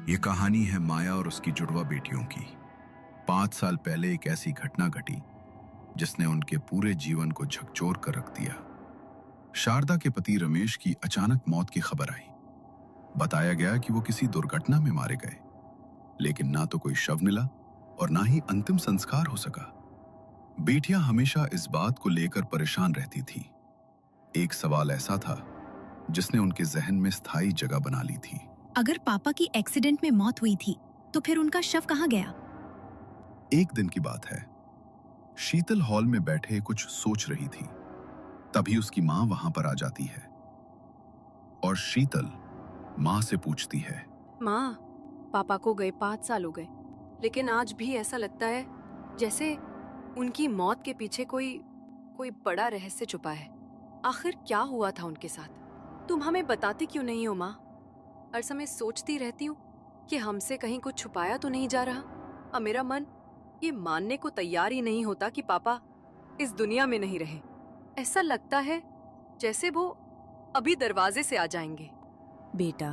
ये कहानी है माया और उसकी जुड़वा बेटियों की। 5 साल पहले एक ऐसी घटना घटी जिसने उनके पूरे जीवन को झकझोर कर रख दिया। शारदा के पति रमेश की अचानक मौत की खबर आई। बताया गया कि वो किसी दुर्घटना में मारे गए, लेकिन ना तो कोई शव मिला और ना ही अंतिम संस्कार हो सका। बेटियां हमेशा इस बात को लेकर परेशान रहती थी। एक सवाल ऐसा था जिसने उनके जहन में स्थायी जगह बना ली थी। अगर पापा की एक्सीडेंट में मौत हुई थी तो फिर उनका शव कहाँ गया? एक दिन की बात है, शीतल हॉल में बैठे कुछ सोच रही थी। तभी उसकी मां वहां पर आ जाती है और शीतल मां से पूछती है, माँ, पापा को गए 5 साल हो गए, लेकिन आज भी ऐसा लगता है जैसे उनकी मौत के पीछे कोई बड़ा रहस्य छुपा है। आखिर क्या हुआ था उनके साथ? तुम हमें बताती क्यों नहीं हो माँ? हर समय सोचती रहती हूँ कि हमसे कहीं कुछ छुपाया तो नहीं जा रहा। अब मेरा मन ये मानने को तैयार ही नहीं होता कि पापा इस दुनिया में नहीं रहे। ऐसा लगता है जैसे वो अभी दरवाजे से आ जाएंगे। बेटा,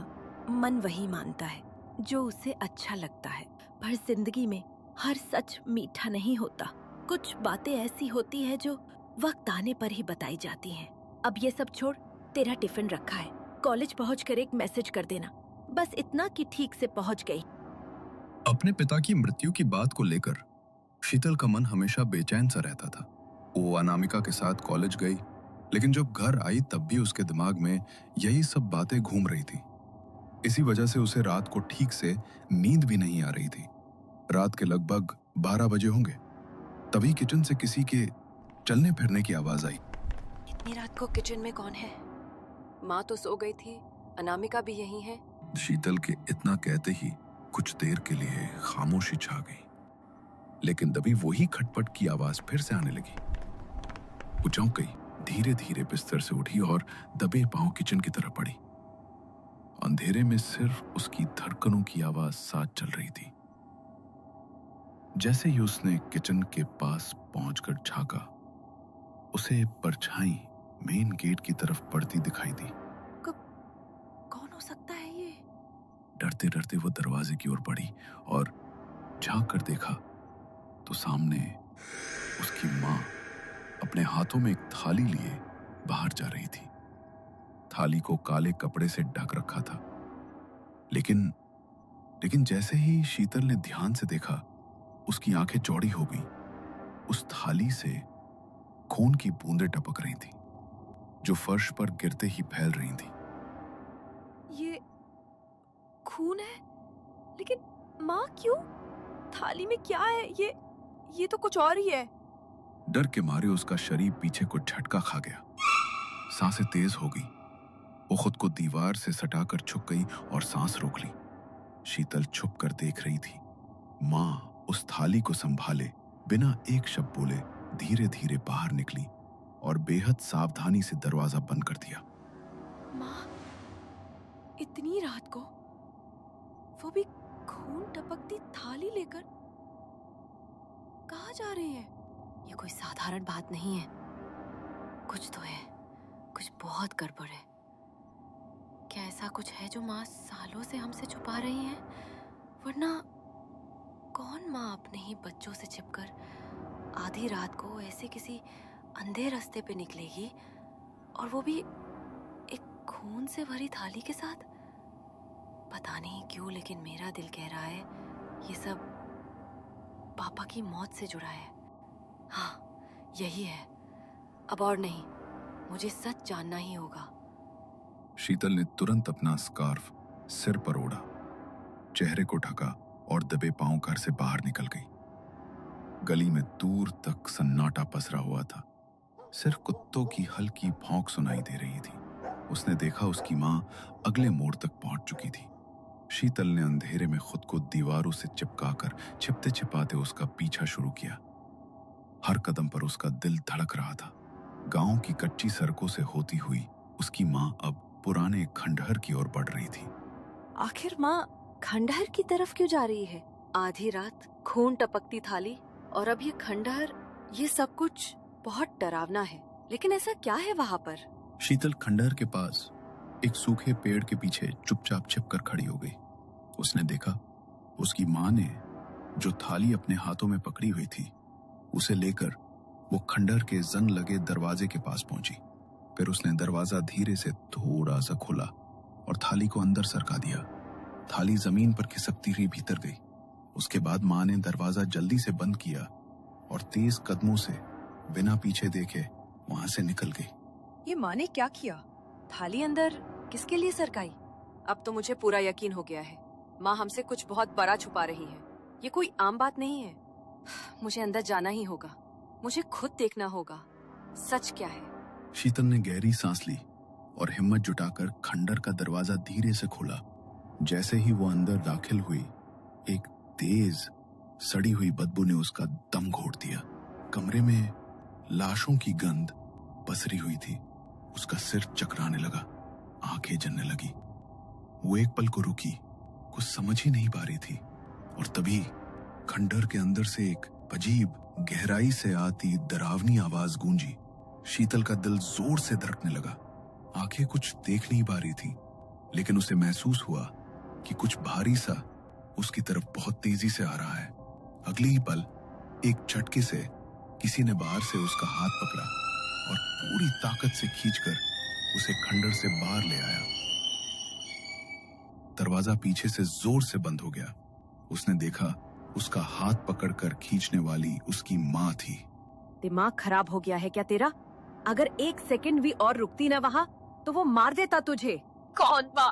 मन वही मानता है जो उसे अच्छा लगता है, पर जिंदगी में हर सच मीठा नहीं होता। कुछ बातें ऐसी होती है जो वक्त आने पर ही बताई जाती हैं। अब ये सब छोड़, तेरा टिफिन रखा है, कॉलेज पहुंचकर एक मैसेज कर देना। बस इतना कि ठीक से पहुंच गई। अपने पिता की मृत्यु की बात को लेकर शीतल का मन हमेशा बेचैन सा रहता था। वो अनामिका के साथ कॉलेज गई, लेकिन जब घर आई तब भी उसके दिमाग में यही सब बातें घूम रही थी। इसी वजह से उसे रात को ठीक से नींद भी नहीं आ रही थी। रात के लगभग 12 बजे होंगे, तभी किचन से किसी के चलने फिरने की आवाज आई। इतनी रात को किचन में कौन है? माँ तो सो गई थी, अनामिका भी यहीं है। शीतल के इतना कहते ही कुछ देर के लिए खामोशी छा गई, लेकिन तभी वही खटपट की आवाज फिर से आने लगी। वो चौंक गई, धीरे धीरे बिस्तर से उठी और दबे पांव किचन की तरफ बढ़ी। अंधेरे में सिर्फ उसकी धड़कनों की आवाज साथ चल रही थी। जैसे ही उसने किचन के पास पहुंचकर झांका, उसे परछाई मेन गेट की तरफ बढ़ती दिखाई दी। कौन हो सकता है ये? डरते डरते वो दरवाजे की ओर बढ़ी और झांक कर देखा तो सामने उसकी मां अपने हाथों में एक थाली लिए बाहर जा रही थी। थाली को काले कपड़े से ढक रखा था, लेकिन जैसे ही शीतल ने ध्यान से देखा, उसकी आंखें चौड़ी हो गई। उस थाली से खून की बूंदें टपक रही थी, जो फर्श पर गिरते ही फैल रही थी। ये खून है, लेकिन माँ क्यों? थाली में क्या है? ये तो कुछ और ही है। डर के मारे उसका शरीर पीछे को झटका खा गया। सांसें तेज हो गई। वो खुद को दीवार से सटाकर झुक गई और सांस रोक ली। शीतल छुप कर देख रही थी। माँ उस थाली को संभाले बिना एक शब्द बोले धीरे धीरे बाहर निकली और बेहद सावधानी से दरवाजा बंद कर दिया। माँ, इतनी रात को वो भी खून टपकती थाली लेकर कहाँ जा रहे हैं? ये कोई साधारण बात नहीं है। कुछ तो है, कुछ बहुत गड़बड़ है। क्या ऐसा कुछ है जो माँ सालों से हमसे छुपा रही है? वरना कौन माँ अपने ही बच्चों से छिपकर आधी रात को ऐसे किसी अंधे रास्ते पे निकलेगी, और वो भी एक खून से भरी थाली के साथ? पता नहीं क्यों, लेकिन मेरा दिल कह रहा है ये सब पापा की मौत से जुड़ा है। हाँ, यही है। अब और नहीं, मुझे सच जानना ही होगा। शीतल ने तुरंत अपना स्कार्फ सिर पर ओढ़ा, चेहरे को ढका और दबे पांव घर से बाहर निकल गई। गली में दूर तक सन्नाटा पसरा हुआ था। सिर्फ कुत्तों की हल्की भौंक सुनाई दे रही थी। उसने देखा उसकी मां अगले मोड़ तक पहुंच चुकी थी। शीतल ने अंधेरे में खुद को दीवारों से चिपकाकर छिपते छिपाते उसका पीछा शुरू किया। हर कदम पर उसका दिल धड़क रहा था। गांव की कच्ची सड़कों से होती हुई उसकी मां अब पुराने खंडहर की ओर बढ़ रही थी। आखिर माँ खंडहर की तरफ क्यों जा रही है? आधी रात, खून टपकती थाली और अब ये खंडहर, ये सब कुछ बहुत डरावना है। लेकिन ऐसा क्या है वहाँ पर? शीतल खंडहर के पास एक सूखे पेड़ के पीछे चुपचाप छिपकर खड़ी हो गई। उसने देखा उसकी मां ने जो थाली अपने हाथों में पकड़ी हुई थी उसे लेकर वो खंडहर के जंग लगे दरवाजे के पास पहुंची। फिर उसने दरवाजा धीरे से थोड़ा सा खोला और थाली को अंदर सरका दिया। थाली जमीन पर खिसकती हुई भीतर गई। उसके बाद मां ने दरवाजा जल्दी से बंद किया और तेज कदमों से बिना पीछे देखे वहां से निकल गई। ये माँ ने क्या किया? थाली अंदर किसके लिए सरकाई? अब तो मुझे पूरा यकीन हो गया है, माँ हमसे कुछ बहुत बड़ा छुपा रही है। ये कोई आम बात नहीं है। मुझे अंदर जाना ही होगा, मुझे खुद देखना होगा सच क्या है। शीतल ने गहरी सांस ली और हिम्मत जुटाकर खंडर का दरवाजा धीरे से खोला। जैसे ही वो अंदर दाखिल हुई, एक तेज सड़ी हुई बदबू ने उसका दम घोट दिया। कमरे में लाशों की गंध पसरी हुई थी। उसका सिर चकराने लगा, आंखें जलने लगी। वो एक पल को रुकी, कुछ समझ ही नहीं पा रही थी। और तभी खंडर के अंदर से एक अजीब गहराई से आती डरावनी आवाज गूंजी। शीतल का दिल जोर से धड़कने लगा। आंखें कुछ देख नहीं पा रही थी, लेकिन उसे महसूस हुआ कि कुछ भारी सा उसकी तरफ बहुत तेजी से आ रहा है। अगले ही पल एक झटके से किसी ने बाहर से उसका हाथ पकड़ा और पूरी ताकत से खींचकर उसे खंडर से बाहर ले आया। दरवाजा पीछे से जोर से बंद हो गया। उसने देखा उसका हाथ पकड़कर खींचने वाली उसकी माँ थी। दिमाग खराब हो गया है क्या तेरा? अगर एक सेकंड भी और रुकती ना वहाँ तो वो मार देता तुझे। कौन माँ?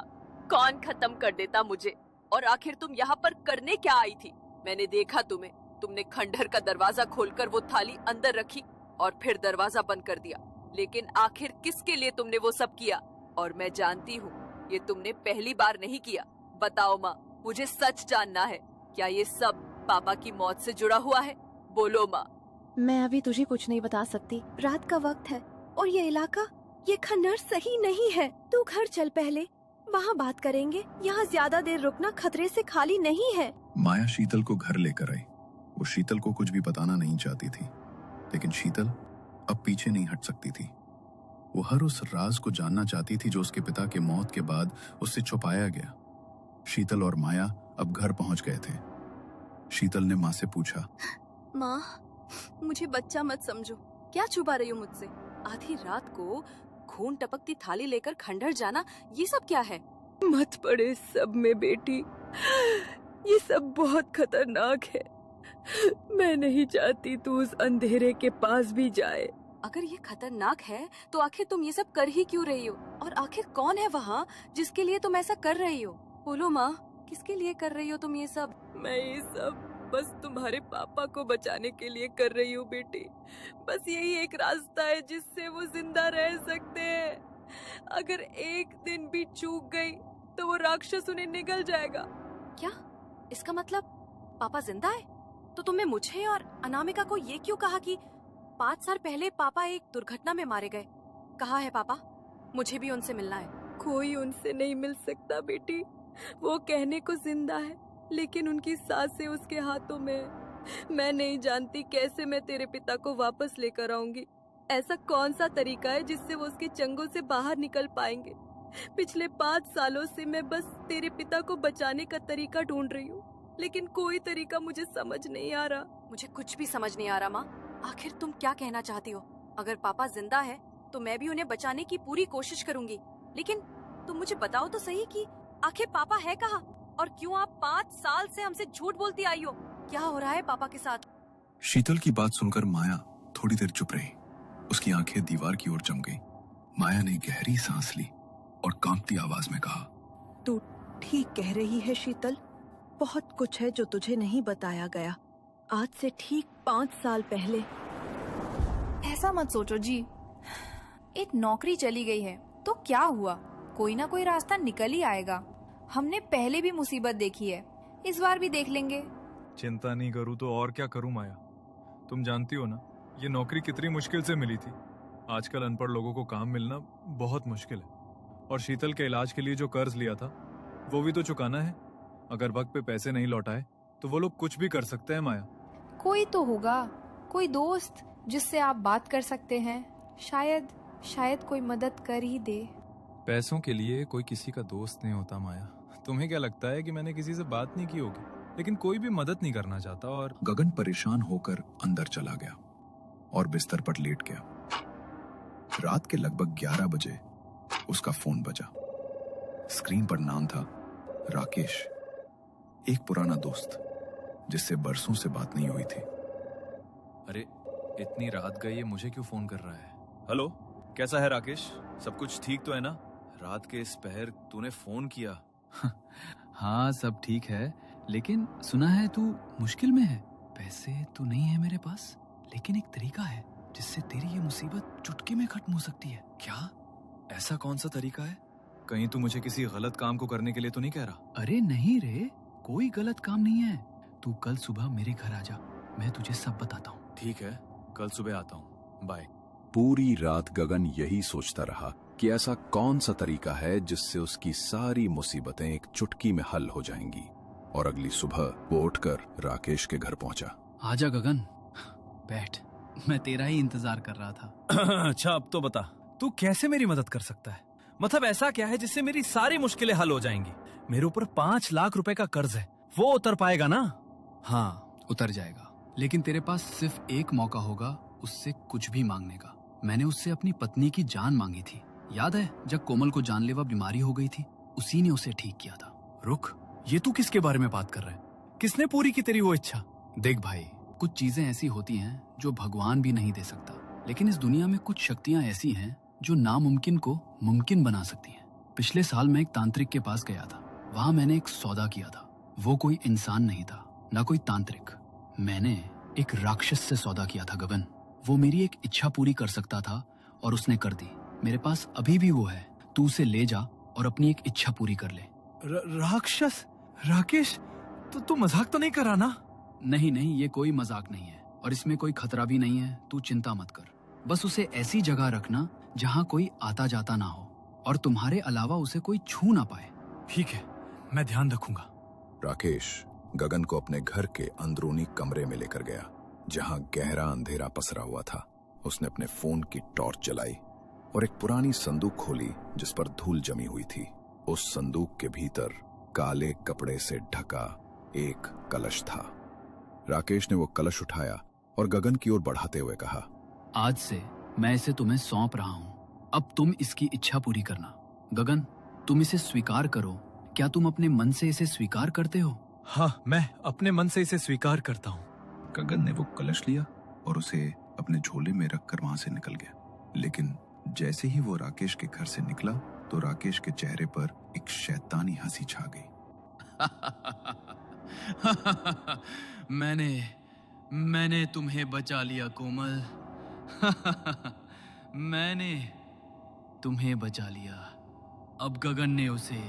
कौन खत्म कर देता मुझे? और आखिर तुम यहाँ पर करने क्या आई थी? मैंने देखा तुम्हें, तुमने खंडहर का दरवाजा खोलकर वो थाली अंदर रखी और फिर दरवाजा बंद कर दिया। लेकिन आखिर किसके लिए तुमने वो सब किया? और मैं जानती हूँ ये तुमने पहली बार नहीं किया। बताओ माँ, मुझे सच जानना है। क्या ये सब पापा की मौत से जुड़ा हुआ है? बोलो माँ। मैं अभी तुझे कुछ नहीं बता सकती। रात का वक्त है और ये इलाका, ये खंडहर सही नहीं है। तू घर चल पहले, वहाँ बात करेंगे। यहाँ ज्यादा देर रुकना खतरे से खाली नहीं है। माया शीतल को घर लेकर आई। वो शीतल को कुछ भी बताना नहीं चाहती थी, लेकिन शीतल अब पीछे नहीं हट सकती थी। वो हर उस राज को जानना चाहती थी जो उसके पिता के मौत के बाद उससे छुपाया गया। शीतल और माया अब घर पहुंच गए थे। शीतल ने माँ से पूछा, माँ, मुझे बच्चा मत समझो। क्या छुपा रही हो मुझसे? आधी रात को खून टपकती थाली लेकर खंडहर जाना, ये सब क्या है? मत पड़े सब में बेटी, ये सब बहुत खतरनाक है। मैं नहीं चाहती तू उस अंधेरे के पास भी जाए। अगर ये खतरनाक है तो आखिर तुम ये सब कर ही क्यों रही हो? और आखिर कौन है वहाँ जिसके लिए तुम ऐसा कर रही हो? बोलो माँ, किसके लिए कर रही हो तुम ये सब? मैं ये सब बस तुम्हारे पापा को बचाने के लिए कर रही हूँ बेटी। बस यही एक रास्ता है जिससे वो जिंदा रह सकते हैं। अगर एक दिन भी चूक गई तो वो राक्षस उन्हें निगल जाएगा। क्या? इसका मतलब पापा जिंदा है? तो तुमने मुझे और अनामिका को ये क्यों कहा कि 5 साल पहले पापा एक दुर्घटना में मारे गए? कहाँ है पापा? मुझे भी उनसे मिलना है। कोई उनसे नहीं मिल सकता बेटी। वो कहने को जिंदा है, लेकिन उनकी सांसें उसके हाथों में है। मैं नहीं जानती कैसे मैं तेरे पिता को वापस लेकर आऊंगी। ऐसा कौन सा तरीका है जिससे वो उसके चंगों से बाहर निकल पाएंगे? पिछले 5 सालों से मैं बस तेरे पिता को बचाने का तरीका ढूंढ रही हूँ, लेकिन कोई तरीका मुझे समझ नहीं आ रहा। मुझे कुछ भी समझ नहीं आ रहा माँ। आखिर तुम क्या कहना चाहती हो? अगर पापा जिंदा है तो मैं भी उन्हें बचाने की पूरी कोशिश करूंगी, लेकिन तुम मुझे बताओ तो सही कि आखिर पापा है कहाँ और क्यों आप 5 साल से हमसे झूठ बोलती आई हो? क्या हो रहा है पापा के साथ? शीतल की बात सुनकर माया थोड़ी देर चुप रही। उसकी आंखें दीवार की ओर जम गई। माया ने गहरी सांस ली और कांपती आवाज में कहा, तू ठीक कह रही है शीतल। बहुत कुछ है जो तुझे नहीं बताया गया। आज से ठीक 5 साल पहले। ऐसा मत सोचो जी। एक नौकरी चली गई है तो क्या हुआ, कोई ना कोई रास्ता निकल ही आएगा। हमने पहले भी मुसीबत देखी है, इस बार भी देख लेंगे। चिंता नहीं करूँ तो और क्या करूँ माया? तुम जानती हो ना ये नौकरी कितनी मुश्किल से मिली थी। आजकल अनपढ़ लोगों को काम मिलना बहुत मुश्किल है। और शीतल के इलाज के लिए जो कर्ज लिया था वो भी तो चुकाना है। अगर वक्त पे पैसे नहीं लौटाए तो वो लोग कुछ भी कर सकते हैं माया। कोई तो होगा, कोई दोस्त जिससे आप बात कर सकते हैं। शायद कोई मदद कर ही दे। पैसों के लिए कोई किसी का दोस्त नहीं होता माया। तुम्हें क्या लगता है कि मैंने किसी से बात नहीं की होगी, लेकिन कोई भी मदद नहीं करना चाहता। और गगन परेशान होकर अंदर चला गया और बिस्तर पर लेट गया। रात के लगभग 11 बजे उसका फोन बजा। स्क्रीन पर नाम था राकेश, एक पुराना दोस्त जिससे बरसों से बात नहीं हुई थी। अरे इतनी रात गई है, मुझे क्यों फोन कर रहा है? हेलो, कैसा है राकेश? सब कुछ ठीक तो है ना? रात के इस पहर तूने फोन किया। हाँ सब ठीक है, लेकिन सुना है तू मुश्किल में है। पैसे तो नहीं है मेरे पास, लेकिन एक तरीका है जिससे तेरी ये मुसीबत चुटकी में खत्म हो सकती है। क्या? ऐसा कौन सा तरीका है? कहीं तू मुझे किसी गलत काम को करने के लिए तो नहीं कह रहा? अरे नहीं रे, कोई गलत काम नहीं है। तू कल सुबह मेरे घर आ जा, मैं तुझे सब बताता हूँ। ठीक है, कल सुबह आता हूँ, बाय। पूरी रात गगन यही सोचता रहा कि ऐसा कौन सा तरीका है जिससे उसकी सारी मुसीबतें एक चुटकी में हल हो जाएंगी। और अगली सुबह वो उठकर राकेश के घर पहुंचा। आजा गगन, बैठ, मैं तेरा ही इंतजार कर रहा था। अच्छा अब तो बता, तू कैसे मेरी मदद कर सकता है? मतलब ऐसा क्या है जिससे मेरी सारी मुश्किलें हल हो जाएंगी? मेरे ऊपर 5 लाख रुपए का कर्ज है, वो उतर पाएगा ना? हाँ उतर जाएगा, लेकिन तेरे पास सिर्फ एक मौका होगा उससे कुछ भी मांगने का। मैंने उससे अपनी पत्नी की जान मांगी थी, याद है जब कोमल को जानलेवा बीमारी हो गई थी? उसी ने उसे ठीक किया था। रुक, ये तू किसके बारे में बात कर रहा है? किसने पूरी की तेरी वो इच्छा? देख भाई, कुछ चीजें ऐसी होती हैं जो भगवान भी नहीं दे सकता, लेकिन इस दुनिया में कुछ शक्तियां ऐसी हैं जो नामुमकिन को मुमकिन बना सकती हैं। पिछले साल मैं एक तांत्रिक के पास गया था, वहां मैंने एक सौदा किया था। वो कोई इंसान नहीं था, ना कोई तांत्रिक। मैंने एक राक्षस से सौदा किया था गगन। वो मेरी एक इच्छा पूरी कर सकता था और उसने कर दी। मेरे पास अभी भी वो है, तू उसे ले जा और अपनी एक इच्छा पूरी कर ले। राक्षस? राकेश, तू मजाक तो नहीं कर रहा ना? नहीं नहीं, ये कोई मजाक नहीं है और इसमें कोई खतरा भी नहीं है। तू चिंता मत कर, बस उसे ऐसी जगह रखना जहाँ कोई आता जाता ना हो और तुम्हारे अलावा उसे कोई छू ना पाए। ठीक है, मैं ध्यान रखूंगा। राकेश गगन को अपने घर के अंदरूनी कमरे में लेकर गया, जहां गहरा अंधेरा पसरा हुआ था। उसने अपने फोन की टॉर्च जलाई और एक पुरानी संदूक खोली जिस पर धूल जमी हुई थी। उस संदूक के भीतर काले कपड़े से ढका एक कलश था। राकेश ने वो कलश उठाया और गगन की ओर बढ़ाते हुए कहा, आज से मैं इसे तुम्हें सौंप रहा हूँ, अब तुम इसकी इच्छा पूरी करना। गगन, तुम इसे स्वीकार करो। क्या तुम अपने मन से इसे स्वीकार करते हो? हाँ, मैं अपने मन से इसे स्वीकार करता हूँ। गगन ने वो कलश लिया और उसे अपने झोले में रखकर वहां से निकल गया। लेकिन जैसे ही वो राकेश के घर से निकला तो राकेश के चेहरे पर एक शैतानी हंसी छा गई। मैंने तुम्हें बचा लिया कोमल। मैंने तुम्हें बचा लिया। अब गगन ने उसे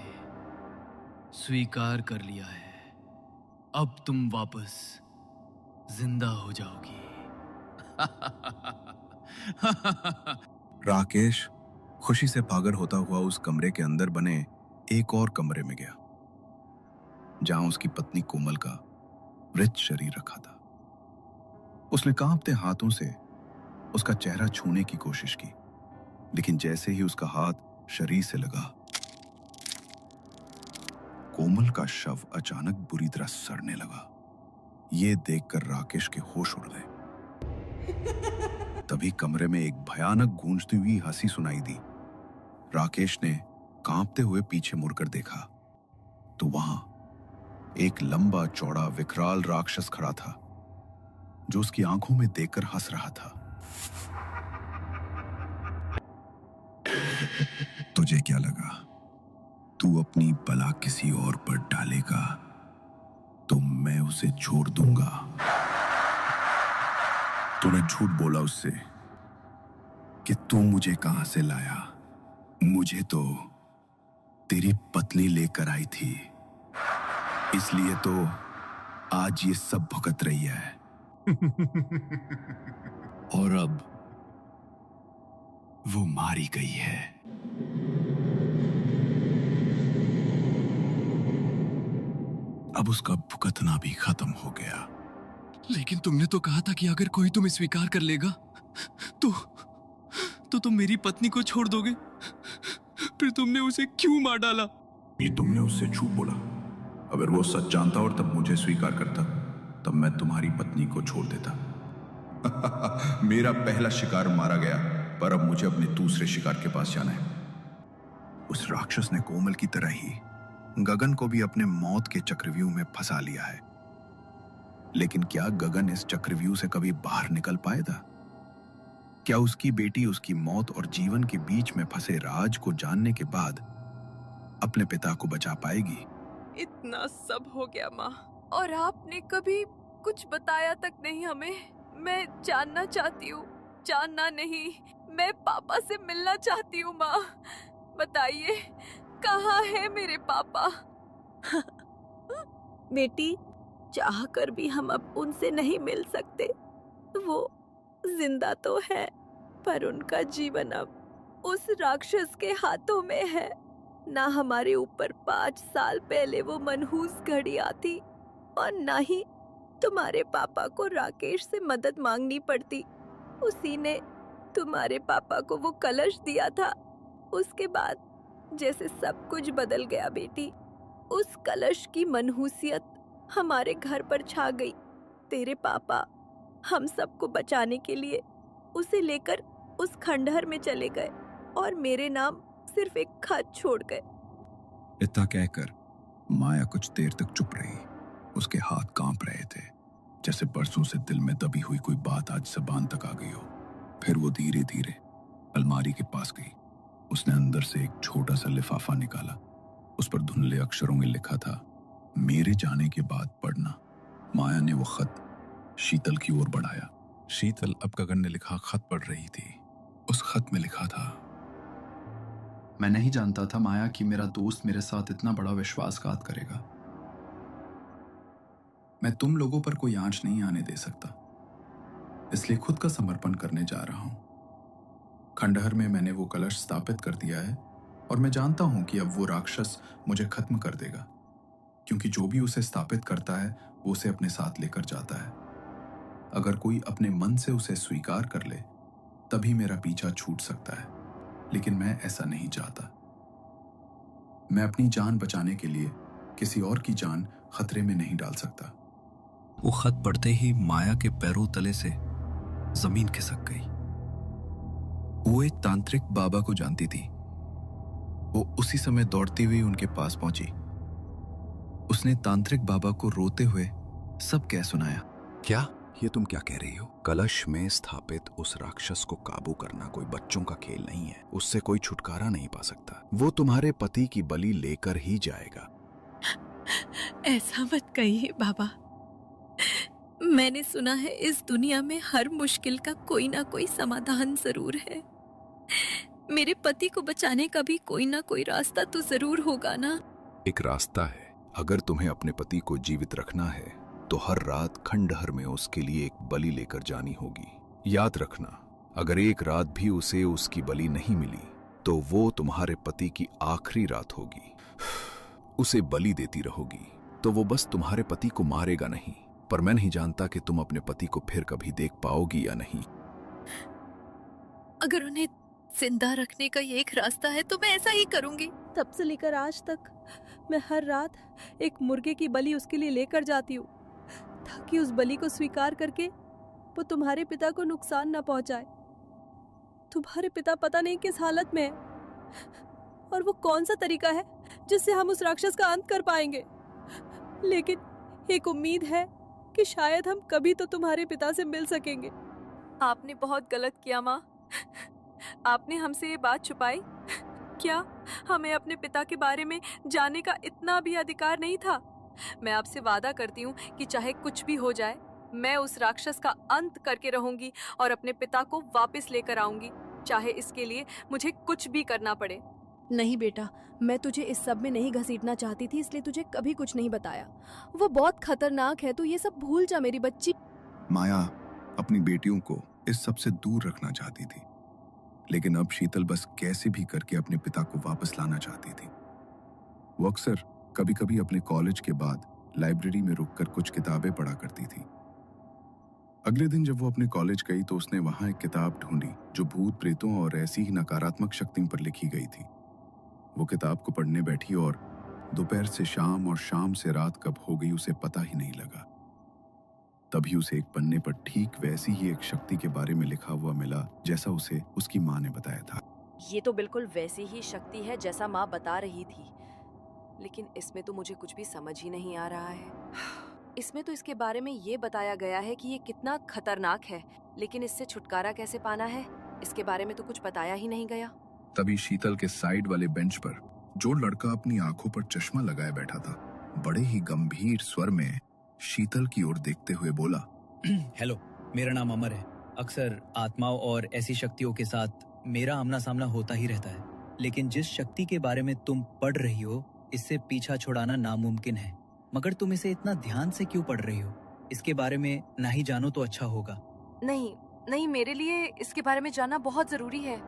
स्वीकार कर लिया है। अब तुम वापस जिंदा हो जाओगी। राकेश खुशी से पागल होता हुआ उस कमरे के अंदर बने एक और कमरे में गया, जहां उसकी पत्नी कोमल का मृत शरीर रखा था। उसने कांपते हाथों से उसका चेहरा छूने की कोशिश की, लेकिन जैसे ही उसका हाथ शरीर से लगा, कोमल का शव अचानक बुरी तरह सड़ने लगा। ये देखकर राकेश के होश उड़ गए। तभी कमरे में एक भयानक गूंजती हुई हंसी सुनाई दी। राकेश ने कांपते हुए पीछे मुड़कर देखा तो वहां एक लंबा चौड़ा विकराल राक्षस खड़ा था, जो उसकी आंखों में देखकर हंस रहा था। तुझे क्या लगा तू अपनी बला किसी और पर डालेगा तो मैं उसे छोड़ दूंगा? तूने झूठ बोला उससे कि तू मुझे कहां से लाया। मुझे तो तेरी पत्नी लेकर आई थी, इसलिए तो आज ये सब भुगत रही है। और अब वो मारी गई है। अब उसका भुगतना भी खत्म हो गया। लेकिन तुमने तो कहा था कि अगर कोई तुम्हें स्वीकार कर लेगा तो तुम मेरी पत्नी को छोड़ दोगे। फिर तुमने उसे क्यों मार डाला? ये तुमने उससे झूठ बोला। अगर वो सच जानता और तब मुझे स्वीकार करता, तब मैं तुम्हारी पत्नी को छोड़ देता। मेरा पहला शिकार मारा गया, पर अब मुझे अपने दूसरे शिकार के पास जाना है। उस राक्षस ने कोमल की तरह ही गगन को भी अपने मौत के चक्रव्यूह में फंसा लिया है। लेकिन क्या गगन इस चक्रव्यूह से कभी बाहर निकल पाएगा? क्या उसकी बेटी उसकी मौत और जीवन के बीच में फंसे राज को जानने के बाद अपने पिता को बचा पाएगी? इतना सब हो गया माँ, और आपने कभी कुछ बताया तक नहीं हमें। मैं जानना चाहती हूँ। जानना नहीं, मैं पापा से मिलना चाहती हूँ माँ। बताइए, कहाँ है मेरे पापा? बेटी, चाहकर भी हम अब उनसे नहीं मिल सकते। वो जिंदा तो है, पर उनका जीवन अब उस राक्षस के हाथों में है। ना हमारे ऊपर 5 साल पहले वो मनहूस घड़ी आती, और ना ही तुम्हारे पापा को राकेश से मदद मांगनी पड़ती। उसी ने तुम्हारे पापा को वो कलश दिया था। उसके बाद जैसे सब कुछ बदल गया बेटी। उस कलश की मनहूसियत हमारे घर पर छा गई। तेरे पापा हम सबको बचाने के लिए उसे लेकर उस खंडहर में चले गए और मेरे नाम सिर्फ एक खत छोड़ गए। इतना कहकर माया कुछ देर तक चुप रही। उसके हाथ कांप रहे थे, जैसे बरसों से दिल में दबी हुई कोई बात आज ज़बान तक आ गई हो। फिर वो धीरे धीरे अलमारी के पास गई। उसने अंदर से एक छोटा सा लिफाफा निकाला। उस पर धुंधले अक्षरों में लिखा था, मेरे जाने के बाद पढ़ना। माया ने वो खत शीतल की ओर बढ़ाया। शीतल अब गगन ने लिखा खत पढ़ रही थी। उस खत में लिखा था, मैं नहीं जानता था माया कि मेरा दोस्त मेरे साथ इतना बड़ा विश्वासघात करेगा। मैं तुम लोगों पर कोई आंच नहीं आने दे सकता, इसलिए खुद का समर्पण करने जा रहा हूं। खंडहर में मैंने वो कलश स्थापित कर दिया है, और मैं जानता हूं कि अब वो राक्षस मुझे खत्म कर देगा, क्योंकि जो भी उसे स्थापित करता है वो उसे अपने साथ लेकर जाता है। अगर कोई अपने मन से उसे स्वीकार कर ले, तभी मेरा पीछा छूट सकता है, लेकिन मैं ऐसा नहीं चाहता। मैं अपनी जान बचाने के लिए किसी और की जान खतरे में नहीं डाल सकता। वो खत पढ़ते ही माया के पैरों तले से जमीन खिसक गई। वो एक तांत्रिक बाबा को जानती थी। वो उसी समय दौड़ती हुई उनके पास पहुंची। उसने तांत्रिक बाबा को रोते हुए सब कह सुनाया। क्या ये तुम क्या कह रही हो? कलश में स्थापित उस राक्षस को काबू करना कोई बच्चों का खेल नहीं है। उससे कोई छुटकारा नहीं पा सकता। वो तुम्हारे पति की बलि लेकर ही जाएगा। ऐसा मत कहिए बाबा। मैंने सुना है इस दुनिया में हर मुश्किल का कोई ना कोई समाधान जरूर है। मेरे पति को बचाने का भी कोई ना कोई रास्ता तो जरूर होगा ना। एक रास्ता है। अगर तुम्हें अपने पति को जीवित रखना है तो हर रात खंडहर में उसके लिए एक बलि लेकर जानी होगी। याद रखना, अगर एक रात भी उसे उसकी बलि नहीं मिली तो वो तुम्हारे पति की आखिरी रात होगी। उसे बलि देती रहोगी तो वो बस तुम्हारे पति को मारेगा नहीं, पर मैं नहीं जानता कि तुम अपने पति को फिर कभी देख पाओगी या नहीं। अगर उन्हें जिंदा रखने का ये एक रास्ता है तो मैं ऐसा ही करूंगी। तब से लेकर आज तक मैं हर रात एक मुर्गे की बलि उसके लिए लेकर जाती हूँ, ताकि उस बलि को स्वीकार करके वो तुम्हारे पिता को नुकसान ना पहुंचाए। तुम्हारे पिता पता नहीं किस हालत में है, और वो कौन सा तरीका है जिससे हम उस राक्षस का अंत कर पाएंगे। लेकिन एक उम्मीद है कि शायद हम कभी तो तुम्हारे पिता से मिल सकेंगे। आपने बहुत गलत किया माँ। आपने हमसे ये बात छुपाई। क्या हमें अपने पिता के बारे में जानने का इतना भी अधिकार नहीं था? मैं आपसे वादा करती हूँ कि चाहे कुछ भी हो जाए, मैं उस राक्षस का अंत करके रहूंगी और अपने पिता को वापस लेकर आऊंगी, चाहे इसके लिए मुझे कुछ भी करना पड़े। नहीं बेटा, मैं तुझे इस सब में नहीं घसीटना चाहती थी, इसलिए तुझे कभी कुछ नहीं बताया। वो बहुत खतरनाक है, तो ये सब भूल जा मेरी बच्ची। माया अपनी बेटियों को इस सब से दूर रखना चाहती थी, लेकिन अब शीतल बस कैसे भी करके अपने पिता को वापस लाना चाहती थी। वो अक्सर कभी कभी अपने कॉलेज के बाद लाइब्रेरी में रुककर कुछ किताबें पढ़ा करती थी। अगले दिन जब वो अपने कॉलेज गई तो उसने वहां एक किताब ढूंढी जो भूत प्रेतों और ऐसी ही नकारात्मक शक्तियों पर लिखी गई थी। वो किताब को पढ़ने बैठी और दोपहर से शाम और शाम से रात कब हो गई उसे पता ही नहीं लगा। तभी उसे एक पन्ने पर ठीक वैसी ही एक शक्ति के बारे में लिखा हुआ मिला जैसा उसे उसकी माँ ने बताया था। ये तो बिल्कुल वैसी ही शक्ति है जैसा माँ बता रही थी, लेकिन इसमें तो मुझे कुछ भी समझ ही नहीं आ रहा है। इसमें तो इसके बारे में ये बताया गया है कि ये कितना खतरनाक है, लेकिन इससे छुटकारा कैसे पाना है इसके बारे में तो कुछ बताया ही नहीं गया। तभी शीतल के साइड वाले बेंच पर जो लड़का अपनी आंखों पर चश्मा लगाए बैठा था, बड़े ही गंभीर स्वर में शीतल की ओर देखते हुए बोला, हेलो, मेरा नाम अमर है। अक्सर आत्माओं और ऐसी शक्तियों के साथ मेरा आमना सामना होता ही रहता है, लेकिन जिस शक्ति के बारे में तुम पढ़ रही हो इससे पीछा छुड़ाना नामुमकिन है। मगर तुम इसे इतना ध्यान से क्यों पढ़ रही हो? इसके बारे में ना ही जानो तो अच्छा होगा। नहीं, मेरे लिए इसके बारे में जानना बहुत जरूरी है।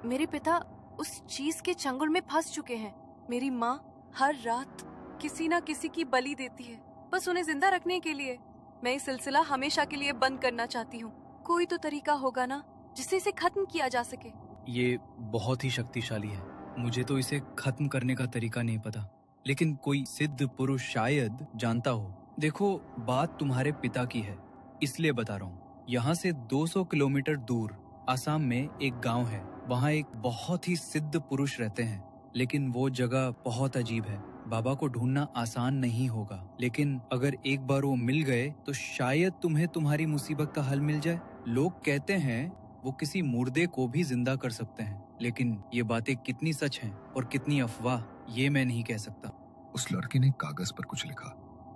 मेरे पिता उस चीज के चंगुल में फंस चुके हैं। मेरी माँ हर रात किसी ना किसी की बलि देती है, बस उन्हें जिंदा रखने के लिए। मैं ये सिलसिला हमेशा के लिए बंद करना चाहती हूँ। कोई तो तरीका होगा ना जिससे इसे खत्म किया जा सके। ये बहुत ही शक्तिशाली है, मुझे तो इसे खत्म करने का तरीका नहीं पता, लेकिन कोई सिद्ध पुरुष शायद जानता हो। देखो, बात तुम्हारे पिता की है इसलिए बता रहा हूँ। यहाँ से 200 किलोमीटर दूर आसाम में एक गांव है, वहाँ एक बहुत ही सिद्ध पुरुष रहते हैं, लेकिन वो जगह बहुत अजीब है। बाबा को ढूंढना आसान नहीं होगा, लेकिन अगर एक बार वो मिल गए तो शायद तुम्हें तुम्हारी मुसीबत का हल मिल जाए। लोग कहते हैं वो किसी मुर्दे को भी जिंदा कर सकते हैं, लेकिन ये बातें कितनी सच हैं और कितनी अफवाह ये मैं नहीं कह सकता। उस लड़के ने कागज पर कुछ लिखा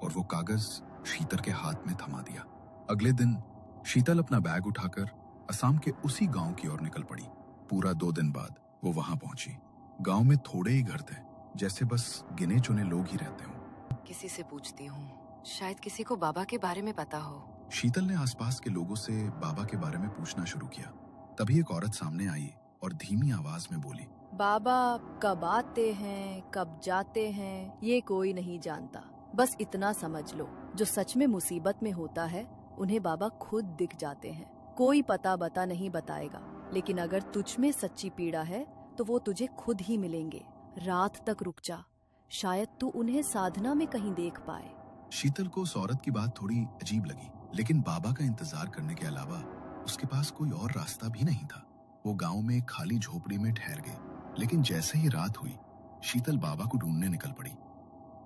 और वो कागज शीतल के हाथ में थमा दिया। अगले दिन शीतल अपना बैग उठाकर असम के उसी गांव की ओर निकल पड़ी। पूरा 2 दिन बाद वो वहां पहुंची। गांव में थोड़े ही घर थे, जैसे बस गिने चुने लोग ही रहते हों। किसी से पूछती हूँ, शायद किसी को बाबा के बारे में पता हो। शीतल ने आसपास के लोगों से बाबा के बारे में पूछना शुरू किया। तभी एक औरत सामने आई और धीमी आवाज में बोली, बाबा कब आते हैं कब जाते हैं ये कोई नहीं जानता। बस इतना समझ लो, जो सच में मुसीबत में होता है उन्हें बाबा खुद दिख जाते हैं। कोई पता बता नहीं बताएगा, लेकिन अगर तुझ में सच्ची पीड़ा है तो वो तुझे खुद ही मिलेंगे। रात तक रुक जा, शायद तू उन्हें साधना में कहीं देख पाए। शीतल को उस औरत की बात थोड़ी अजीब लगी, लेकिन बाबा का इंतजार करने के अलावा उसके पास कोई और रास्ता भी नहीं था। वो गांव में एक खाली झोपड़ी में ठहर गई, लेकिन जैसे ही रात हुई शीतल बाबा को ढूंढने निकल पड़ी।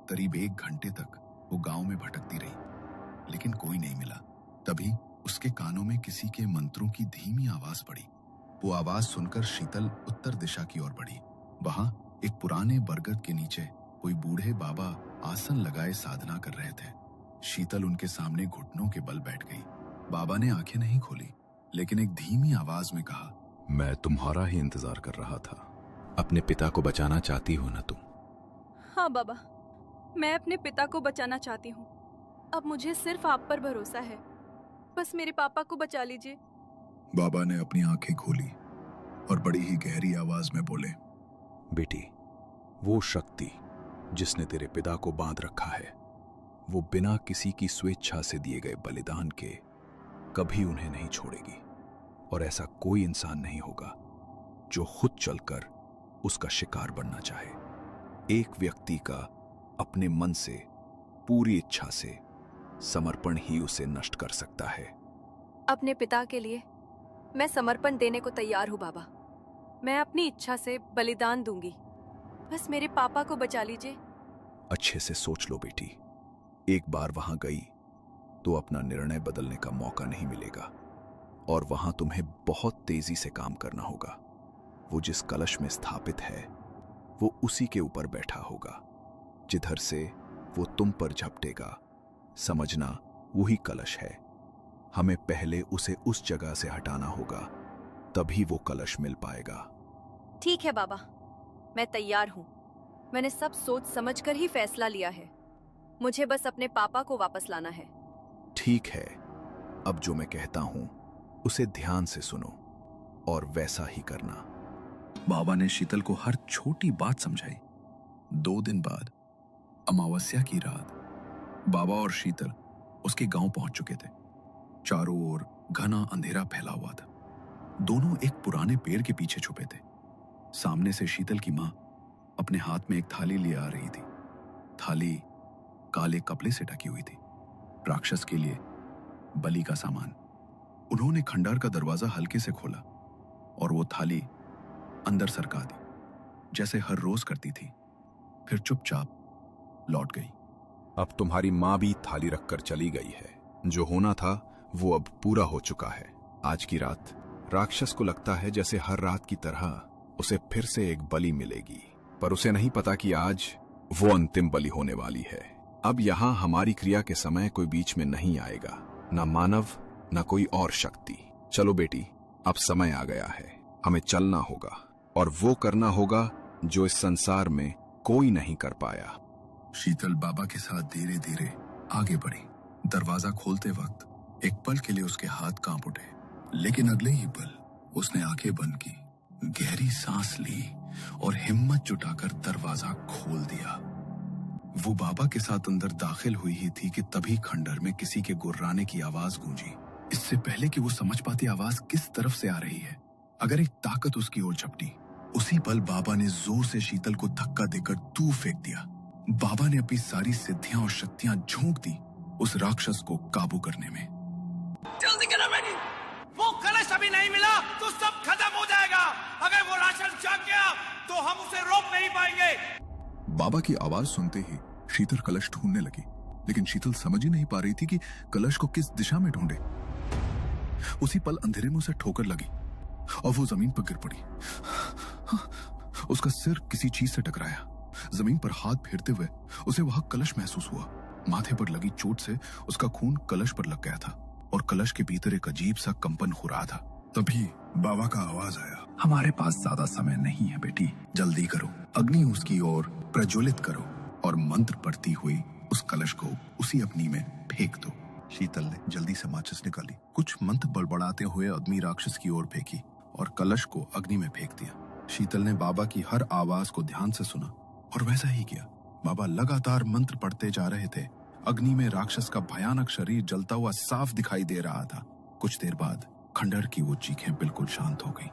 करीब 1 घंटे तक वो गांव में भटकती रही, लेकिन कोई नहीं मिला। तभी उसके कानों में किसी के मंत्रों की धीमी आवाज पड़ी। वो आवाज सुनकर शीतल उत्तर दिशा की ओर बढ़ी। वहां एक पुराने बरगद के नीचे कोई बूढ़े बाबा आसन लगाए साधना कर रहे थे। शीतल उनके सामने घुटनों के बल बैठ गई। बाबा ने आंखें नहीं खोली, लेकिन एक धीमी आवाज में कहा, मैं तुम्हारा ही इंतजार कर रहा था। अपने पिता को बचाना चाहती हो ना तुम? हाँ बाबा, मैं अपने पिता को बचाना चाहती हूँ। अब मुझे सिर्फ आप पर भरोसा है। बस मेरे पापा को बचा लीजिए। बाबा ने अपनी आंखें खोली और बड़ी ही गहरी आवाज में बोले, बेटी, वो शक्ति जिसने तेरे पिता को बांध रखा है, वो बिना किसी की स्वेच्छा से दिए गए बलिदान के कभी उन्हें नहीं छोड़ेगी। और ऐसा कोई इंसान नहीं होगा जो खुद चलकर उसका शिकार बनना चाहे। एक व्यक्ति का अपने मन से, पूरी इच्छा से समर्पण ही उसे नष्ट कर सकता है। अपने पिता के लिए मैं समर्पण देने को तैयार हूँ बाबा। मैं अपनी इच्छा से बलिदान दूंगी। बस मेरे पापा को बचा लीजिए। अच्छे से सोच लो बेटी, एक बार वहां गई तो अपना निर्णय बदलने का मौका नहीं मिलेगा, और वहां तुम्हें बहुत तेजी से काम करना होगा। वो जिस कलश में स्थापित है वो उसी के ऊपर बैठा होगा। जिधर से वो तुम पर झपटेगा, समझना वही कलश है। हमें पहले उसे उस जगह से हटाना होगा, तभी वो कलश मिल पाएगा। ठीक है बाबा, मैं तैयार हूँ। मैंने सब सोच समझ कर ही फैसला लिया है। मुझे बस अपने पापा को वापस लाना है। ठीक है, अब जो मैं कहता हूं उसे ध्यान से सुनो और वैसा ही करना। बाबा ने शीतल को हर छोटी बात समझाई। 2 दिन बाद अमावस्या की रात बाबा और शीतल उसके गांव पहुंच चुके थे। चारों ओर घना अंधेरा फैला हुआ था। दोनों एक पुराने पेड़ के पीछे छुपे थे। सामने से शीतल की मां अपने हाथ में एक थाली लिए आ रही थी। थाली काले कपड़े से ढकी हुई थी, राक्षस के लिए बलि का सामान। उन्होंने खंडहर का दरवाजा हल्के से खोला और वो थाली अंदर सरका दी, जैसे हर रोज करती थी। फिर चुपचाप लौट गई। अब तुम्हारी माँ भी थाली रखकर चली गई है। जो होना था वो अब पूरा हो चुका है। आज की रात राक्षस को लगता है जैसे हर रात की तरह उसे फिर से एक बलि मिलेगी, पर उसे नहीं पता कि आज वो अंतिम बलि होने वाली है। अब यहाँ हमारी क्रिया के समय कोई बीच में नहीं आएगा, ना मानव ना कोई और शक्ति। चलो बेटी, अब समय आ गया है, हमें चलना होगा और वो करना होगा जो इस संसार में कोई नहीं कर पाया। शीतल बाबा के साथ धीरे धीरे आगे बढ़ी। दरवाजा खोलते वक्त एक पल के लिए उसके हाथ कांप उठे, लेकिन अगले ही पल उसने आंखें बंद की, गहरी सांस ली और हिम्मत जुटाकर दरवाजा खोल दिया। वो बाबा के साथ अंदर दाखिल हुई ही थी कि तभी खंडहर में किसी के गुर्राने की आवाज गूंजी। इससे पहले कि वो समझ पाती आवाज किस तरफ से आ रही है, अगर एक ताकत उसकी ओर झपटी। उसी पल बाबा ने जोर से शीतल को धक्का देकर दूर फेंक दिया। बाबा ने अपनी सारी सिद्धियां और शक्तियां झोंक दी उस राक्षस को काबू करने में। जल्दी करो बेटी, वो कलश अभी नहीं मिला तो सब खत्म हो जाएगा। अगर वो राक्षस जाग गया तो हम उसे रोक नहीं पाएंगे। बाबा की आवाज सुनते ही शीतल कलश ढूंढने लगी, लेकिन शीतल समझ ही नहीं पा रही थी कि कलश को किस दिशा में ढूंढे। उसी पल अंधेरे में उसे ठोकर लगी और वो जमीन पर गिर पड़ी। उसका सिर किसी चीज से टकराया। जमीन पर हाथ फेरते हुए उसे वह कलश महसूस हुआ। माथे पर लगी चोट से उसका खून कलश पर लग गया था और कलश के भीतर एक अजीब सा कंपन हो रहा था। तभी बाबा का आवाज आया, हमारे पास ज्यादा समय नहीं है बेटी, जल्दी करो। अग्नि उसकी ओर प्रज्वलित करो और मंत्र पढ़ती हुई उस कलश को उसी अग्नि में फेंक दो। शीतल ने जल्दी से माचिस निकाली, कुछ मंत्र बड़बड़ाते हुए अग्नि राक्षस की ओर फेंकी और कलश को अग्नि में फेंक दिया। शीतल ने बाबा की हर आवाज को ध्यान से सुना और वैसा ही किया। बाबा लगातार मंत्र पढ़ते जा रहे थे। अग्नि में राक्षस का भयानक शरीर जलता हुआ साफ दिखाई दे रहा था। कुछ देर बाद खंडहर की वो चीखें बिल्कुल शांत हो गई।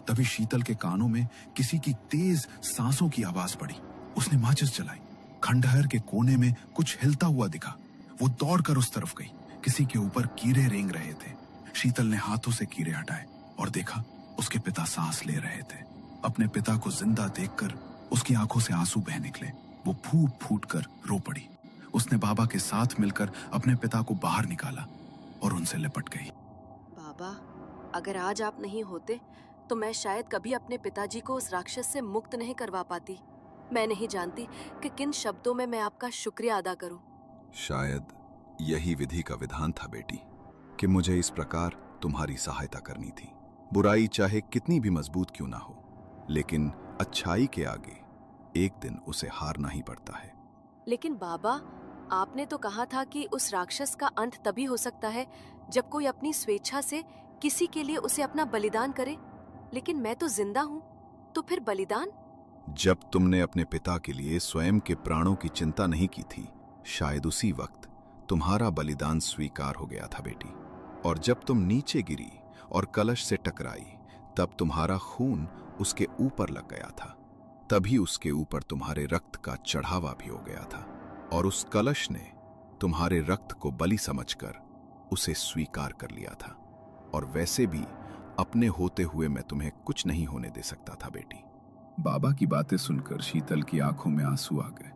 तभी शीतल के कानों में किसी की तेज सांसों की आवाज पड़ी। उसने माचिस जलाई। खंडहर के कोने में कुछ हिलता हुआ दिखा। वो दौड़कर उस तरफ गई। किसी के ऊपर कीड़े रेंग रहे थे। शीतल ने हाथों से कीड़े हटाए और देखा उसके पिता सांस ले रहे थे। अपने पिता को जिंदा देखकर उसकी आंखों से आंसू बह निकले। वो फूट फूट कर रो पड़ी। उसने बाबा के साथ मिलकर अपने पिता को बाहर निकाला और उनसे लिपट गई। बाबा, अगर आज आप नहीं होते तो मैं शायद कभी अपने पिताजी को उस राक्षस से मुक्त नहीं करवा पाती। मैं नहीं जानती कि किन शब्दों में मैं आपका शुक्रिया अदा करूं। शायद यही विधि का विधान था बेटी, कि मुझे इस प्रकार तुम्हारी सहायता करनी थी। बुराई चाहे कितनी भी मजबूत क्यों ना हो, लेकिन अच्छाई के आगे एक दिन उसे हारना ही पड़ता है। लेकिन बाबा, आपने तो कहा था कि उस राक्षस का अंत तभी हो सकता है जब कोई अपनी स्वेच्छा से किसी के लिए उसे अपना बलिदान करे। लेकिन मैं तो जिंदा हूँ, तो फिर बलिदान? जब तुमने अपने पिता के लिए स्वयं के प्राणों की चिंता नहीं की थी, शायद उसी वक्त तुम्हारा बलिदान स्वीकार हो गया था बेटी। और जब तुम नीचे गिरी और कलश से टकराई, तब तुम्हारा खून उसके ऊपर लग गया था। तभी उसके ऊपर तुम्हारे रक्त का चढ़ावा भी हो गया था और उस कलश ने तुम्हारे रक्त को बलि समझकर उसे स्वीकार कर लिया था। और वैसे भी अपने होते हुए मैं तुम्हें कुछ नहीं होने दे सकता था बेटी। बाबा की बातें सुनकर शीतल की आंखों में आंसू आ गए।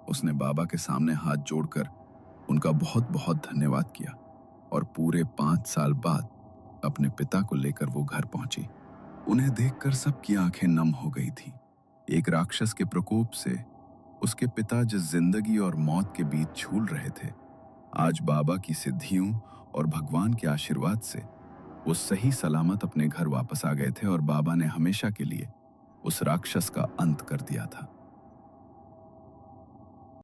उसने बाबा के सामने हाथ जोड़कर उनका बहुत बहुत धन्यवाद किया और पूरे 5 साल बाद अपने पिता को लेकर वो घर पहुंची। उन्हें देखकर सबकी आंखें नम हो गई थी। एक राक्षस के प्रकोप से उसके पिता जिस जिंदगी और मौत के बीच झूल रहे थे, आज बाबा की सिद्धियों और भगवान के आशीर्वाद से वो सही सलामत अपने घर वापस आ गए थे और बाबा ने हमेशा के लिए उस राक्षस का अंत कर दिया था।